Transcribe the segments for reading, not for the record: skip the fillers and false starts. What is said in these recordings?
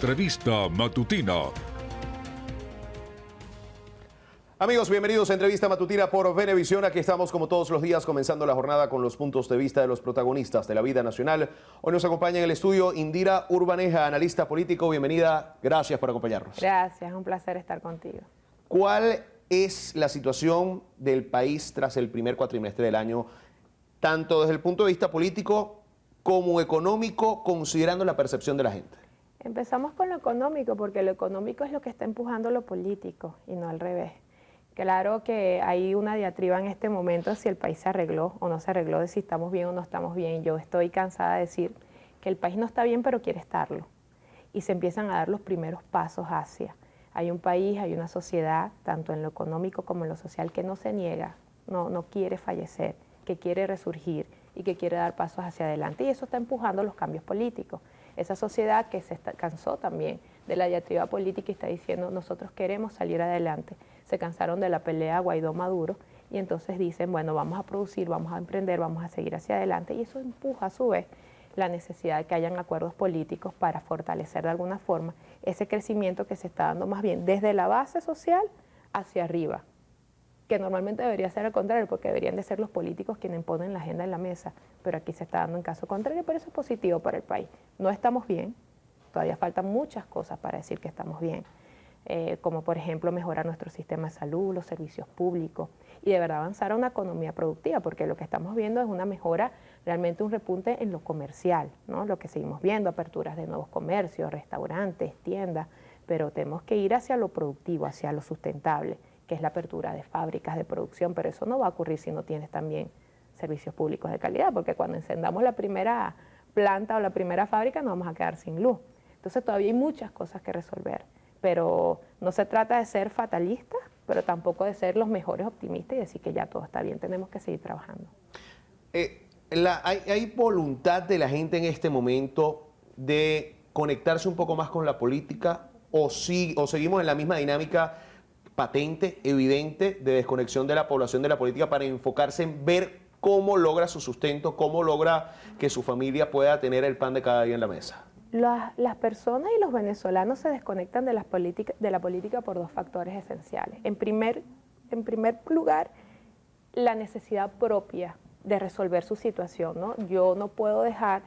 Entrevista Matutina. Amigos, bienvenidos a Entrevista Matutina por Venevisión. Aquí estamos como todos los días comenzando la jornada con los puntos de vista de los protagonistas de la vida nacional. Hoy nos acompaña en el estudio Indira Urbaneja, analista político. Bienvenida, gracias por acompañarnos. Gracias, un placer estar contigo. ¿Cuál es la situación del país tras el primer cuatrimestre del año, tanto desde el punto de vista político como económico, considerando la percepción de la gente? Empezamos con lo económico, porque lo económico es lo que está empujando lo político y no al revés. Claro que hay una diatriba en este momento si el país se arregló o no se arregló, de si estamos bien o no estamos bien. Yo estoy cansada de decir que el país no está bien, pero quiere estarlo. Y se empiezan a dar los primeros pasos hacia. Hay un país, hay una sociedad, tanto en lo económico como en lo social, que no se niega, no quiere fallecer, que quiere resurgir y que quiere dar pasos hacia adelante. Y eso está empujando los cambios políticos. Esa sociedad que cansó también de la diatriba política y está diciendo nosotros queremos salir adelante. Se cansaron de la pelea Guaidó-Maduro y entonces dicen, bueno, vamos a producir, vamos a emprender, vamos a seguir hacia adelante, y eso empuja a su vez la necesidad de que hayan acuerdos políticos para fortalecer de alguna forma ese crecimiento que se está dando más bien desde la base social hacia arriba, que normalmente debería ser al contrario, porque deberían de ser los políticos quienes ponen la agenda en la mesa, pero aquí se está dando en caso contrario, pero eso es positivo para el país. No estamos bien, todavía faltan muchas cosas para decir que estamos bien, como por ejemplo mejorar nuestro sistema de salud, los servicios públicos y de verdad avanzar a una economía productiva, porque lo que estamos viendo es una mejora, realmente un repunte en lo comercial, ¿no? Lo que seguimos viendo, aperturas de nuevos comercios, restaurantes, tiendas, pero tenemos que ir hacia lo productivo, hacia lo sustentable, que es la apertura de fábricas de producción, pero eso no va a ocurrir si no tienes también servicios públicos de calidad, porque cuando encendamos la primera planta o la primera fábrica nos vamos a quedar sin luz. Entonces todavía hay muchas cosas que resolver, pero no se trata de ser fatalistas, pero tampoco de ser los mejores optimistas y decir que ya todo está bien, tenemos que seguir trabajando. ¿Hay voluntad de la gente en este momento de conectarse un poco más con la política o seguimos en la misma dinámica patente, evidente, de desconexión de la población de la política para enfocarse en ver cómo logra su sustento, cómo logra que su familia pueda tener el pan de cada día en la mesa? Las personas y los venezolanos se desconectan de la política por dos factores esenciales. En primer lugar, la necesidad propia de resolver su situación, ¿no? Yo no puedo dejar,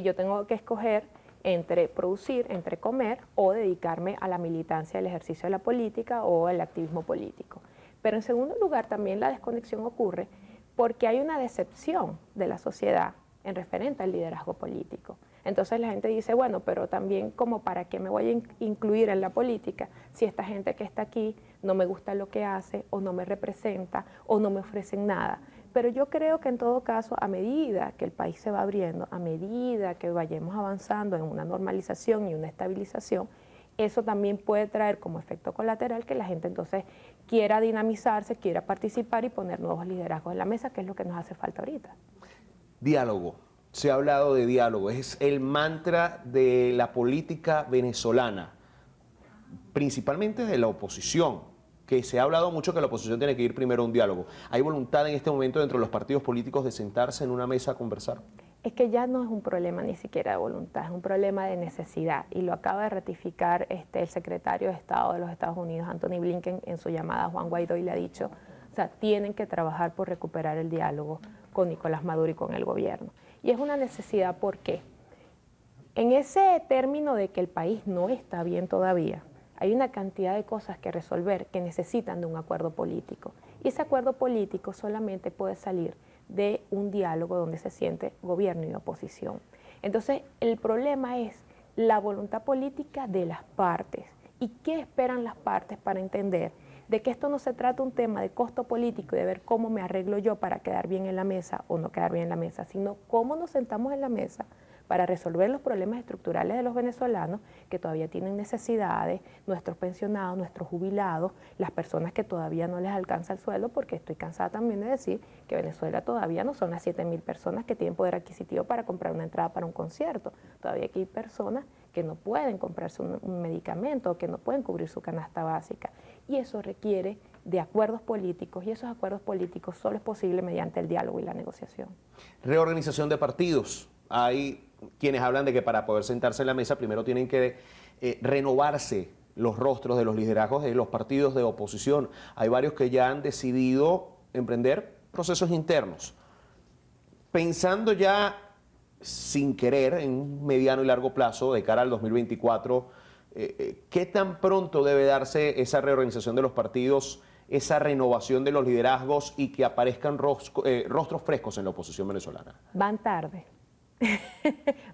yo tengo que escoger entre producir, entre comer o dedicarme a la militancia, al ejercicio de la política o al activismo político. Pero en segundo lugar, también la desconexión ocurre porque hay una decepción de la sociedad en referente al liderazgo político. Entonces la gente dice, bueno, pero también como para qué me voy a incluir en la política si esta gente que está aquí no me gusta lo que hace o no me representa o no me ofrecen nada. Pero yo creo que en todo caso, a medida que el país se va abriendo, a medida que vayamos avanzando en una normalización y una estabilización, eso también puede traer como efecto colateral que la gente entonces quiera dinamizarse, quiera participar y poner nuevos liderazgos en la mesa, que es lo que nos hace falta ahorita. Diálogo. Se ha hablado de diálogo. Es el mantra de la política venezolana, principalmente de la oposición, que se ha hablado mucho que la oposición tiene que ir primero a un diálogo. ¿Hay voluntad en este momento dentro de los partidos políticos de sentarse en una mesa a conversar? Es que ya no es un problema ni siquiera de voluntad, es un problema de necesidad, y lo acaba de ratificar el secretario de Estado de los Estados Unidos, Anthony Blinken, en su llamada a Juan Guaidó, y le ha dicho, o sea, tienen que trabajar por recuperar el diálogo con Nicolás Maduro y con el gobierno. Y es una necesidad porque en ese término de que el país no está bien todavía, hay una cantidad de cosas que resolver que necesitan de un acuerdo político. Y ese acuerdo político solamente puede salir de un diálogo donde se siente gobierno y oposición. Entonces, el problema es la voluntad política de las partes. ¿Y qué esperan las partes para entender de que esto no se trata un tema de costo político y de ver cómo me arreglo yo para quedar bien en la mesa o no quedar bien en la mesa, sino cómo nos sentamos en la mesa para resolver los problemas estructurales de los venezolanos que todavía tienen necesidades, nuestros pensionados, nuestros jubilados, las personas que todavía no les alcanza el sueldo, porque estoy cansada también de decir que Venezuela todavía no son las 7.000 personas que tienen poder adquisitivo para comprar una entrada para un concierto. Todavía aquí hay personas que no pueden comprarse un medicamento, que no pueden cubrir su canasta básica. Y eso requiere de acuerdos políticos, y esos acuerdos políticos solo es posible mediante el diálogo y la negociación. Reorganización de partidos. Hay quienes hablan de que para poder sentarse en la mesa primero tienen que renovarse los rostros de los liderazgos de los partidos de oposición. Hay varios que ya han decidido emprender procesos internos. Pensando ya sin querer en un mediano y largo plazo de cara al 2024, ¿qué tan pronto debe darse esa reorganización de los partidos, esa renovación de los liderazgos y que aparezcan rostros frescos en la oposición venezolana? Van tarde,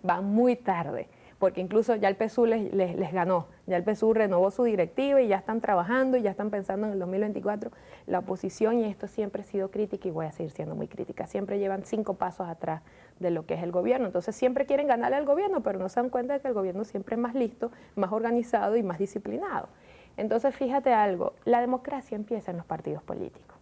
van muy tarde, porque incluso ya el PSUV les ganó, ya el PSUV renovó su directiva y ya están trabajando y ya están pensando en el 2024. La oposición, y esto siempre he sido crítica y voy a seguir siendo muy crítica, siempre llevan 5 pasos atrás de lo que es el gobierno. Entonces siempre quieren ganarle al gobierno, pero no se dan cuenta de que el gobierno siempre es más listo, más organizado y más disciplinado. Entonces fíjate algo, la democracia empieza en los partidos políticos.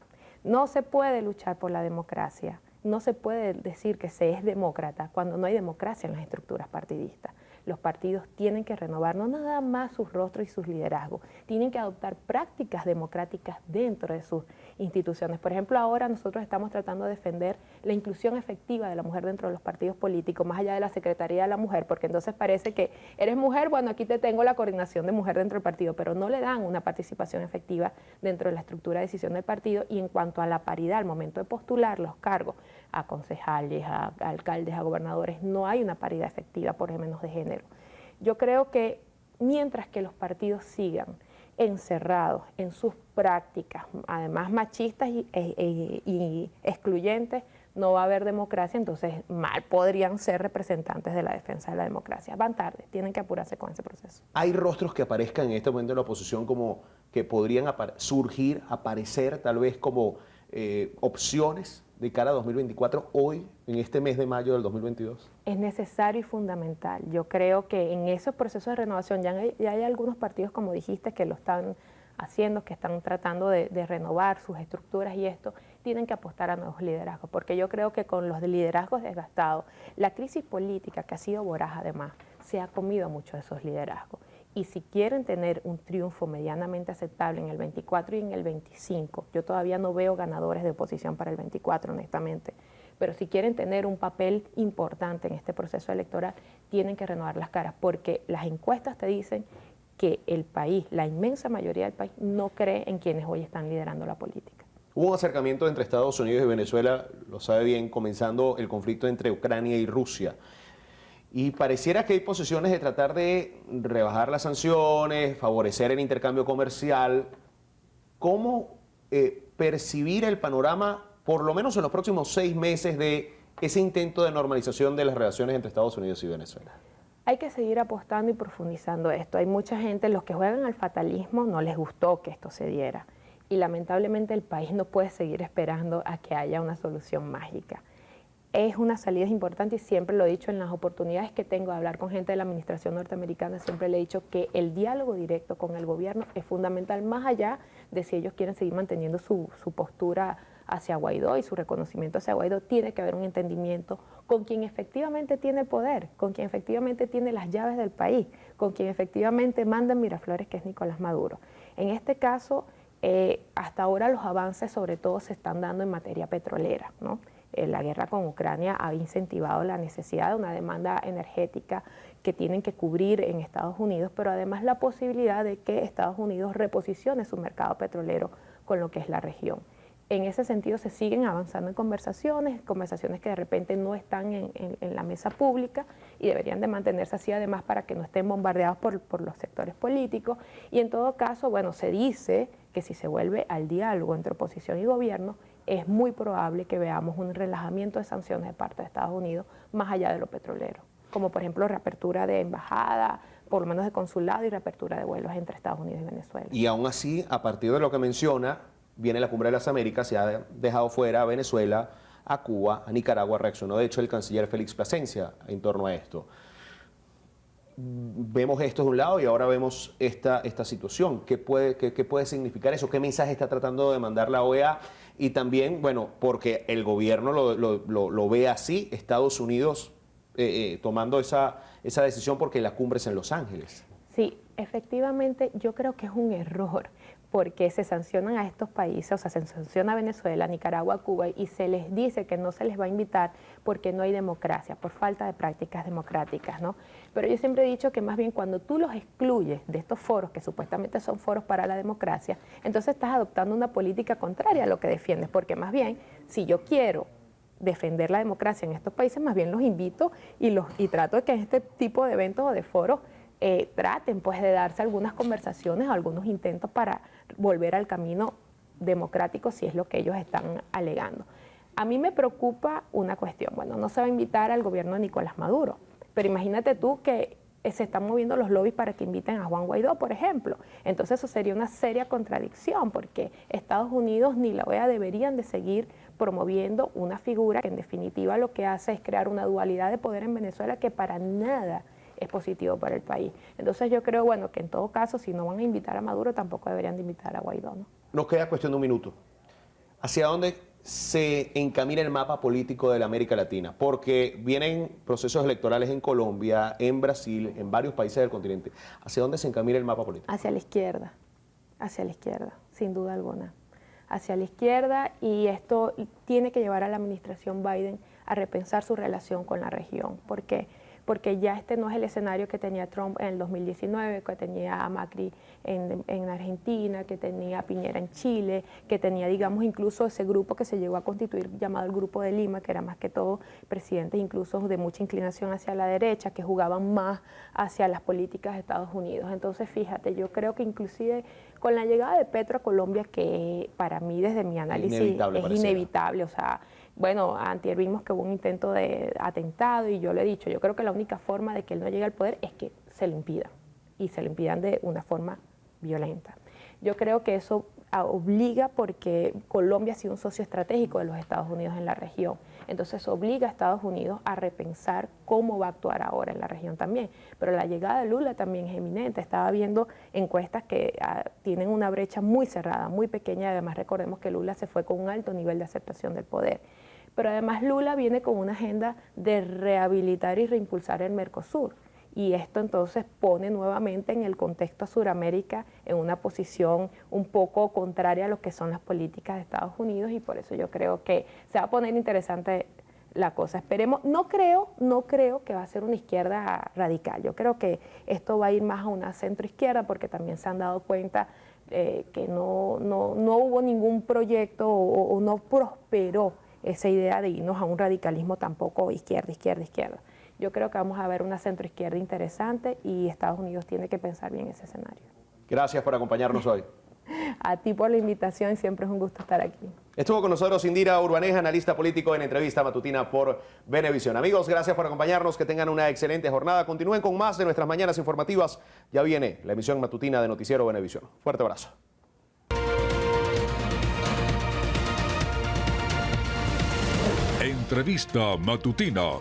No se puede luchar por la democracia, no se puede decir que se es demócrata cuando no hay democracia en las estructuras partidistas. Los partidos tienen que renovar no nada más sus rostros y sus liderazgos, tienen que adoptar prácticas democráticas dentro de sus instituciones. Por ejemplo, ahora nosotros estamos tratando de defender la inclusión efectiva de la mujer dentro de los partidos políticos, más allá de la Secretaría de la Mujer, porque entonces parece que eres mujer, bueno, aquí te tengo la coordinación de mujer dentro del partido, pero no le dan una participación efectiva dentro de la estructura de decisión del partido. Y en cuanto a la paridad, al momento de postular los cargos a concejales, a alcaldes, a gobernadores, no hay una paridad efectiva por lo menos de género. Yo creo que mientras que los partidos sigan encerrados en sus prácticas, además machistas y excluyentes, no va a haber democracia. Entonces mal podrían ser representantes de la defensa de la democracia. Van tarde, tienen que apurarse con ese proceso. ¿Hay rostros que aparezcan en este momento en la oposición como que podrían aparecer tal vez como opciones de cara a 2024 hoy, en este mes de mayo del 2022? Es necesario y fundamental. Yo creo que en esos procesos de renovación ya hay algunos partidos, como dijiste, que lo están haciendo, que están tratando de renovar sus estructuras, y esto tienen que apostar a nuevos liderazgos, porque yo creo que con los liderazgos desgastados, la crisis política, que ha sido voraz además, se ha comido mucho de esos liderazgos. Y si quieren tener un triunfo medianamente aceptable en el 24 y en el 25, yo todavía no veo ganadores de oposición para el 24, honestamente, pero si quieren tener un papel importante en este proceso electoral, tienen que renovar las caras, porque las encuestas te dicen que el país, la inmensa mayoría del país, no cree en quienes hoy están liderando la política. Hubo un acercamiento entre Estados Unidos y Venezuela, lo sabe bien, comenzando el conflicto entre Ucrania y Rusia. Y pareciera que hay posiciones de tratar de rebajar las sanciones, favorecer el intercambio comercial. ¿Cómo percibir el panorama, por lo menos en los próximos 6 meses, de ese intento de normalización de las relaciones entre Estados Unidos y Venezuela? Hay que seguir apostando y profundizando esto. Hay mucha gente, los que juegan al fatalismo, no les gustó que esto se diera. Y lamentablemente el país no puede seguir esperando a que haya una solución mágica. Es una salida importante, y siempre lo he dicho en las oportunidades que tengo de hablar con gente de la administración norteamericana, siempre le he dicho que el diálogo directo con el gobierno es fundamental, más allá de si ellos quieren seguir manteniendo su postura hacia Guaidó y su reconocimiento hacia Guaidó. Tiene que haber un entendimiento con quien efectivamente tiene poder, con quien efectivamente tiene las llaves del país, con quien efectivamente manda en Miraflores, que es Nicolás Maduro. En este caso, hasta ahora los avances sobre todo se están dando en materia petrolera, ¿no? La guerra con Ucrania ha incentivado la necesidad de una demanda energética que tienen que cubrir en Estados Unidos, pero además la posibilidad de que Estados Unidos reposicione su mercado petrolero con lo que es la región. En ese sentido se siguen avanzando en conversaciones que de repente no están en la mesa pública y deberían de mantenerse así, además, para que no estén bombardeados por los sectores políticos. Y en todo caso, bueno, se dice que si se vuelve al diálogo entre oposición y gobierno, es muy probable que veamos un relajamiento de sanciones de parte de Estados Unidos más allá de lo petrolero, como por ejemplo reapertura de embajada, por lo menos de consulado, y reapertura de vuelos entre Estados Unidos y Venezuela. Y aún así, a partir de lo que menciona, viene la Cumbre de las Américas, se ha dejado fuera a Venezuela, a Cuba, a Nicaragua. Reaccionó de hecho el canciller Félix Plasencia en torno a esto. Vemos esto de un lado y ahora vemos esta situación. ¿Qué puede significar eso? ¿Qué mensaje está tratando de mandar la OEA? Y también, bueno, porque el gobierno lo ve así, Estados Unidos tomando esa decisión porque la cumbre es en Los Ángeles. Sí, efectivamente yo creo que es un error porque se sancionan a estos países, o sea, se sanciona a Venezuela, Nicaragua, Cuba, y se les dice que no se les va a invitar porque no hay democracia, por falta de prácticas democráticas, ¿no? Pero yo siempre he dicho que más bien cuando tú los excluyes de estos foros, que supuestamente son foros para la democracia, entonces estás adoptando una política contraria a lo que defiendes, porque más bien, si yo quiero defender la democracia en estos países, más bien los invito y trato de que en este tipo de eventos o de foros traten pues de darse algunas conversaciones o algunos intentos para volver al camino democrático si es lo que ellos están alegando. A mí me preocupa una cuestión, bueno, no se va a invitar al gobierno de Nicolás Maduro, pero imagínate tú que se están moviendo los lobbies para que inviten a Juan Guaidó, por ejemplo. Entonces eso sería una seria contradicción porque Estados Unidos ni la OEA deberían de seguir promoviendo una figura que en definitiva lo que hace es crear una dualidad de poder en Venezuela que para nada es positivo para el país. Entonces yo creo, bueno, que en todo caso, si no van a invitar a Maduro, tampoco deberían de invitar a Guaidó, ¿no? Nos queda cuestión de un minuto. ¿Hacia dónde se encamina el mapa político de la América Latina? Porque vienen procesos electorales en Colombia, en Brasil, en varios países del continente. ¿Hacia dónde se encamina el mapa político? Hacia la izquierda, sin duda alguna. Hacia la izquierda, y esto tiene que llevar a la administración Biden a repensar su relación con la región. ¿Por qué? Porque ya este no es el escenario que tenía Trump en el 2019, que tenía a Macri en Argentina, que tenía a Piñera en Chile, que tenía, digamos, incluso ese grupo que se llegó a constituir llamado el Grupo de Lima, que era más que todo presidentes incluso de mucha inclinación hacia la derecha, que jugaban más hacia las políticas de Estados Unidos. Entonces, fíjate, yo creo que inclusive con la llegada de Petro a Colombia, que para mí desde mi análisis es inevitable, o sea, bueno, antier vimos que hubo un intento de atentado y yo le he dicho, yo creo que la única forma de que él no llegue al poder es que se lo impida y se lo impidan de una forma violenta. Yo creo que eso obliga, porque Colombia ha sido un socio estratégico de los Estados Unidos en la región, entonces obliga a Estados Unidos a repensar cómo va a actuar ahora en la región también. Pero la llegada de Lula también es eminente. Estaba viendo encuestas que tienen una brecha muy cerrada, muy pequeña, y además recordemos que Lula se fue con un alto nivel de aceptación del poder. Pero además Lula viene con una agenda de rehabilitar y reimpulsar el Mercosur. Y esto entonces pone nuevamente en el contexto a Sudamérica en una posición un poco contraria a lo que son las políticas de Estados Unidos, y por eso yo creo que se va a poner interesante la cosa. Esperemos, no creo que va a ser una izquierda radical. Yo creo que esto va a ir más a una centroizquierda, porque también se han dado cuenta que no hubo ningún proyecto o no prosperó esa idea de irnos a un radicalismo tampoco izquierda. Yo creo que vamos a ver una centroizquierda interesante y Estados Unidos tiene que pensar bien ese escenario. Gracias por acompañarnos hoy. A ti por la invitación, siempre es un gusto estar aquí. Estuvo con nosotros Indira Urbaneja, analista político en Entrevista Matutina por Venevisión. Amigos, gracias por acompañarnos, que tengan una excelente jornada. Continúen con más de nuestras mañanas informativas. Ya viene la emisión matutina de Noticiero Venevisión. Fuerte abrazo. Entrevista Matutina